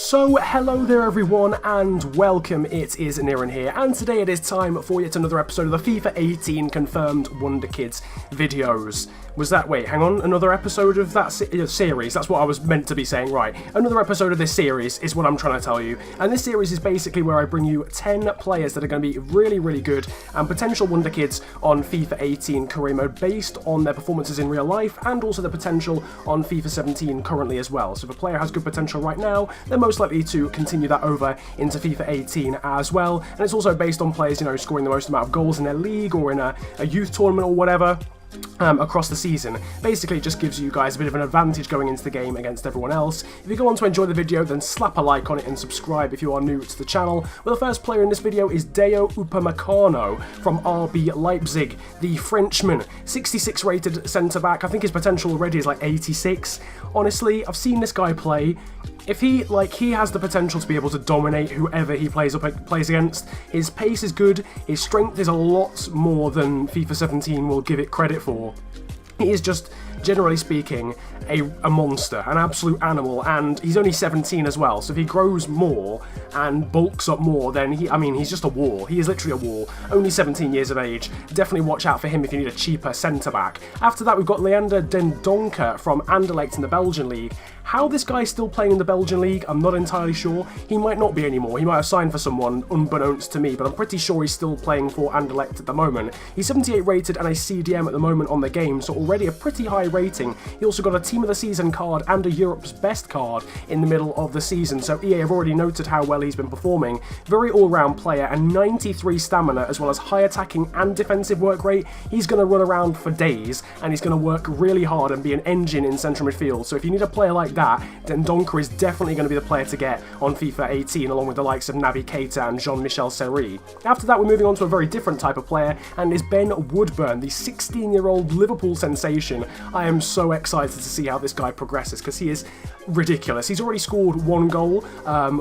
So, hello there everyone, and welcome. It is Niran here, and today it is time for yet another episode of the FIFA 18 confirmed Wonderkids videos. Hang on, another episode of that series, that's what I was meant to be saying, right. Another episode of this series is what I'm trying to tell you, and this series is basically where I bring you 10 players that are going to be really, really good and potential Wonderkids on FIFA 18 career mode based on their performances in real life and also the potential on FIFA 17 currently as well. So if a player has good potential right now, they're most likely to continue that over into FIFA 18 as well, and it's also based on players, scoring the most amount of goals in their league or in a youth tournament or whatever. Across the season. Basically, it just gives you guys a bit of an advantage going into the game against everyone else. If you go on to enjoy the video, then slap a like on it and subscribe if you are new to the channel. Well, the first player in this video is Dayot Upamecano from RB Leipzig, the Frenchman. 66 rated centre-back. I think his potential already is like 86. Honestly, I've seen this guy play. If he has the potential to be able to dominate whoever he plays against. His pace is good, his strength is a lot more than FIFA 17 will give it credit for. He is just, generally speaking, a monster, an absolute animal, and he's only 17 as well, so if he grows more and bulks up more, then he's just a wall. He is literally a wall. Only 17 years of age. Definitely watch out for him if you need a cheaper centre-back. After that, we've got Leander Den Donker from Anderlecht in the Belgian League. How this guy's still playing in the Belgian League, I'm not entirely sure. He might not be anymore. He might have signed for someone unbeknownst to me, but I'm pretty sure he's still playing for Anderlecht at the moment. He's 78 rated and a CDM at the moment on the game, so already a pretty high rating. He also got a Team of the Season card and a Europe's Best card in the middle of the season, so EA have already noted how well he's been performing. Very all-round player and 93 stamina, as well as high attacking and defensive work rate. He's going to run around for days, and he's going to work really hard and be an engine in central midfield. So if you need a player like that, then Donker is definitely going to be the player to get on FIFA 18, along with the likes of Naby Keita and Jean-Michel Seri. After that, we're moving on to a very different type of player, and is Ben Woodburn, the 16-year-old Liverpool sensation. I am so excited to see how this guy progresses, because he is ridiculous. He's already scored one goal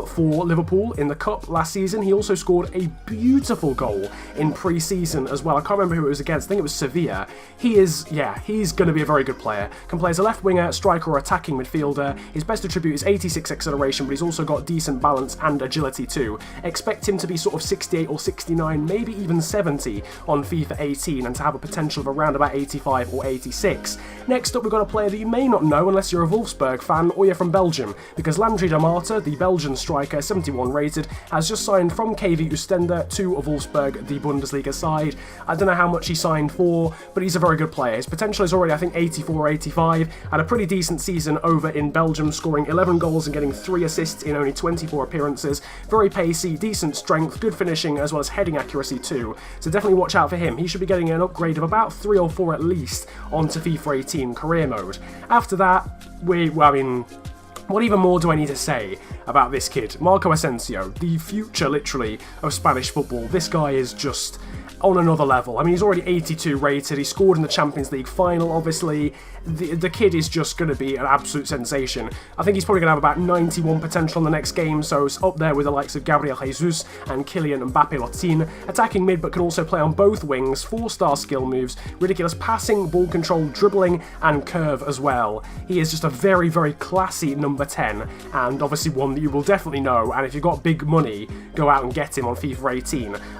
for Liverpool in the Cup last season. He also scored a beautiful goal in pre-season as well. I can't remember who it was against. I think it was Sevilla. He's going to be a very good player. Can play as a left winger, striker or attacking midfielder. His best attribute is 86 acceleration, but he's also got decent balance and agility too. Expect him to be sort of 68 or 69, maybe even 70 on FIFA 18, and to have a potential of around about 85 or 86. Next up, we've got a player that you may not know unless you're a Wolfsburg fan or you're from Belgium, because Landry de Marta, the Belgian striker, 71 rated, has just signed from KV Oostende to Wolfsburg, the Bundesliga side. I don't know how much he signed for, but he's a very good player. His potential is already, I think, 84 or 85, had a pretty decent season over in Belgium, scoring 11 goals and getting 3 assists in only 24 appearances. Very pacey, decent strength, good finishing, as well as heading accuracy too. So definitely watch out for him. He should be getting an upgrade of about 3 or 4 at least onto FIFA 18 career mode. After that, what even more do I need to say about this kid? Marco Asensio, the future, literally, of Spanish football. This guy is just on another level. I mean, he's already 82 rated, he scored in the Champions League final, obviously. The kid is just going to be an absolute sensation. I think he's probably going to have about 91 potential in the next game, so it's up there with the likes of Gabriel Jesus and Kylian Mbappe Lotin. Attacking mid, but can also play on both wings, 4-star skill moves, ridiculous passing, ball control, dribbling, and curve as well. He is just a very, very classy number 10, and obviously one that you will definitely know, and if you've got big money, go out and get him on FIFA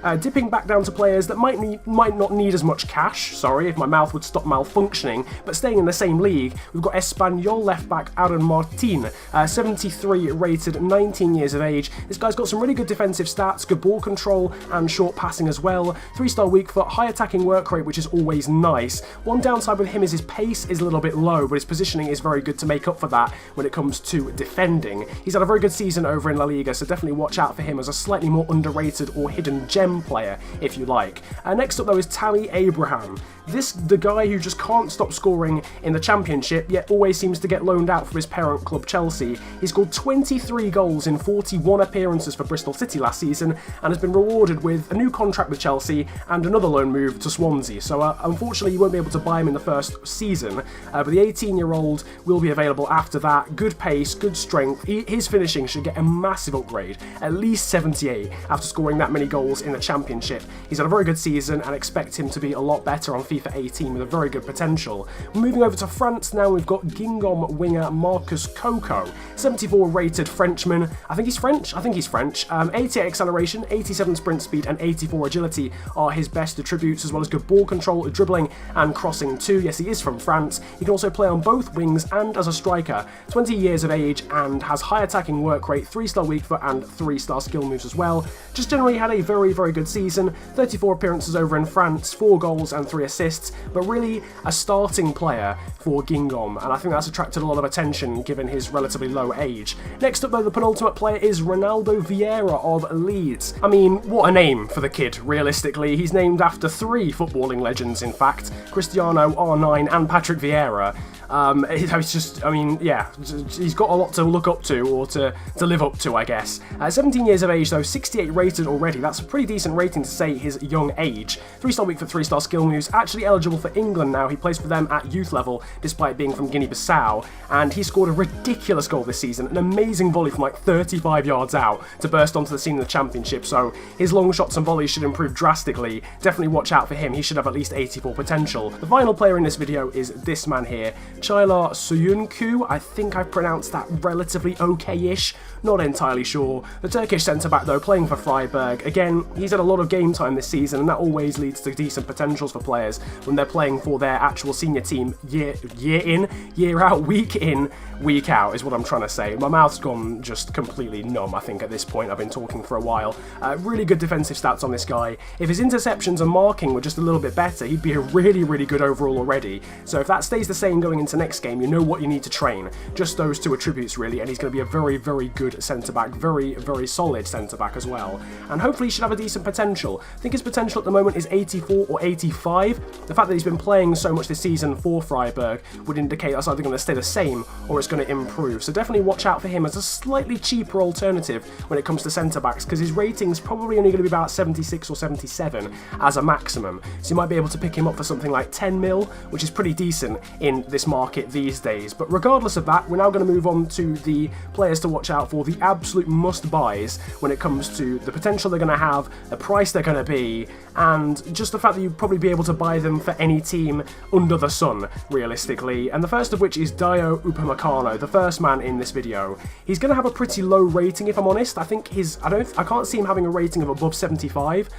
18. Dipping back down to players that might not need as much cash, sorry if my mouth would stop malfunctioning, but staying in the same league, we've got Espanyol left-back Aaron Martin, 73 rated, 19 years of age. This guy's got some really good defensive stats, good ball control and short passing as well. 3-star weak foot, high attacking work rate, which is always nice. One downside with him is his pace is a little bit low, but his positioning is very good to make up for that when it comes to defending. He's had a very good season over in La Liga, so definitely watch out for him as a slightly more underrated or hidden gem player, if you like. Next up though is Tammy Abraham. The guy who just can't stop scoring in the Championship, yet always seems to get loaned out from his parent club Chelsea. He scored 23 goals in 41 appearances for Bristol City last season, and has been rewarded with a new contract with Chelsea and another loan move to Swansea. So unfortunately you won't be able to buy him in the first season, but the 18-year-old will be available after that. Good pace, good strength. His finishing finishing should get a massive upgrade, at least 78 after scoring that many goals in the Championship. He's had a very good season and expect him to be a lot better on FIFA 18 with a very good potential. Moving over to France now, we've got Guingamp winger Marcus Coco, 74 rated Frenchman. I think he's French. 88 acceleration, 87 sprint speed and 84 agility are his best attributes, as well as good ball control, dribbling and crossing too. Yes, he is from France. He can also play on both wings and as a striker. 20 years of age and has high attacking work rate, 3-star weak foot and 3-star skill moves as well. Just generally had a very, very good season. 34 appearances over in France, 4 goals and 3 assists, but really a starting player for Guingamp, and I think that's attracted a lot of attention given his relatively low age. Next up though, the penultimate player is Ronaldo Vieira of Leeds. I mean, what a name for the kid, realistically. He's named after 3 footballing legends, in fact, Cristiano, R9 and Patrick Vieira. It's just, I mean, yeah, he's got a lot to look up to, or to live up to, I guess. 17 years of age though, 68 rated already. That's a pretty decent rating to say his young age. 3-star weak foot, 3-star skill moves, actually eligible for England now. He plays for them at youth level, despite being from Guinea-Bissau, and he scored a ridiculous goal this season, an amazing volley from like 35 yards out to burst onto the scene in the Championship, so his long shots and volleys should improve drastically. Definitely watch out for him, he should have at least 84 potential. The final player in this video is this man here, Çaylar Söyüncü. I think I've pronounced that relatively okay-ish, not entirely sure. The Turkish centre-back though, playing for Freiburg. Again, he's had a lot of game time this season, and that always leads to decent potentials for players when they're playing for their actual senior team year in, year out, week in, week out, is what I'm trying to say. My mouth's gone just completely numb, I think, at this point. I've been talking for a while. Really good defensive stats on this guy. If his interceptions and marking were just a little bit better, he'd be a really, really good overall already. So if that stays the same going into next game, you know what you need to train. Just those 2 attributes, really, and he's going to be a very, very good centre-back. Very, very solid centre-back as well. And hopefully he should have a decent potential. I think his potential at the moment is 84 or 85. The fact that he's been playing so much this season for Freiburg would indicate that's either going to stay the same or it's going to improve. So definitely watch out for him as a slightly cheaper alternative when it comes to centre-backs, because his rating's probably only going to be about 76 or 77 as a maximum. So you might be able to pick him up for something like 10 mil, which is pretty decent in this market these days. But regardless of that, we're now going to move on to the players to watch out for, the absolute must-buys when it comes to the potential they're going to have, the price they're going to be, and just the fact that you'd probably be able to buy them for any team under the sun, realistically. And the first of which is Dayot Upamecano, the first man in this video. He's going to have a pretty low rating, if I'm honest. I think I can't see him having a rating of above 75,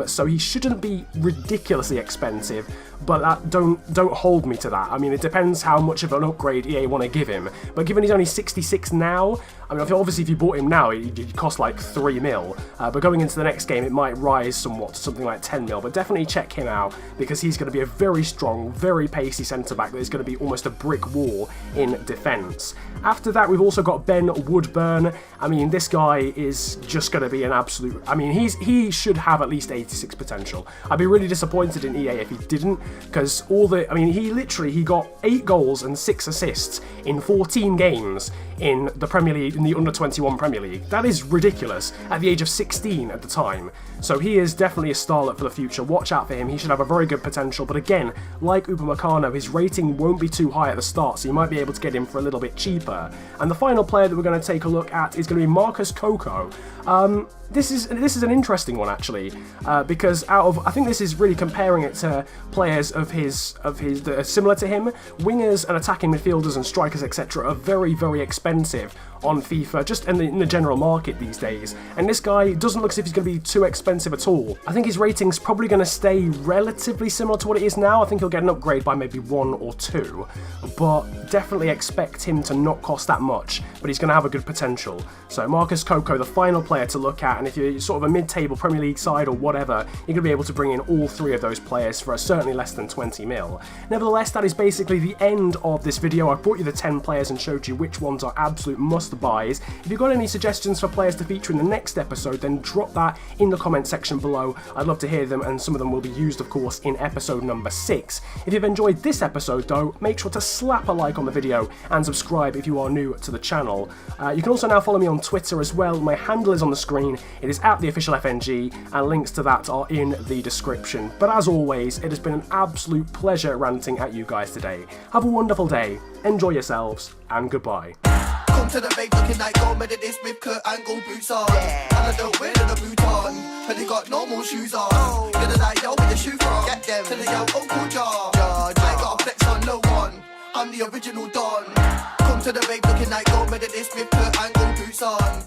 so he shouldn't be ridiculously expensive, but don't hold me to that. I mean, it depends how much of an upgrade EA want to give him, but given he's only 66 now, I mean, obviously if you bought him now, it'd cost like 3 mil, but going into the next game, it might rise somewhat to something like 10 mil, but definitely check him out, because he's going to be a very strong, very pacey centre-back that is going to be almost a brick wall in defence. After that, we've also got Ben Woodburn. I mean, this guy is just going to be an absolute, I mean, he should have at least 86 potential. I'd be really disappointed in EA if he didn't, because he got 8 goals and 6 assists in 14 games in the Premier League, in the under-21 Premier League. That is ridiculous at the age of 16 at the time. So he is definitely a starlet for the future. Watch out for him. He should have a very good potential. But again, like Upamecano, his rating won't be too high at the start, so you might be able to get him for a little bit cheaper. And the final player that we're going to take a look at is going to be Marcus Coco. This is an interesting one, actually, because I think this is really comparing it to players of his that are similar to him. Wingers and attacking midfielders and strikers, etc., are very, very expensive on FIFA, just in the general market these days. And this guy doesn't look as if he's going to be too expensive at all. I think his rating's probably going to stay relatively similar to what it is now. I think he'll get an upgrade by maybe 1 or 2, but definitely expect him to not cost that much, but he's going to have a good potential. So Marcus Coco, the final player to look at, and if you're sort of a mid-table Premier League side or whatever, you're going to be able to bring in all 3 of those players for certainly less than 20 mil. Nevertheless, that is basically the end of this video. I've brought you the 10 players and showed you which ones are absolute must-buys. If you've got any suggestions for players to feature in the next episode, then drop that in the comment section below. I'd love to hear them, and some of them will be used, of course, in episode number 6. If you've enjoyed this episode, though, make sure to slap a like on the video and subscribe if you are new to the channel. You can also now follow me on Twitter as well. My handle is on the screen. It is @theofficialfng, and links to that are in the description. But as always, it has been an absolute pleasure ranting at you guys today. Have a wonderful day, enjoy yourselves, and goodbye. Come to the rave looking like gold medalist with Kurt Angle boots on. And I don't wear the boot on, but they got normal shoes on. Gonna like yo with the shoe from. Get them to the yo Uncle Jar. I ain't got a flex on no one. I'm the original Don. Come to the rave looking like gold medalist with Kurt Angle boots on.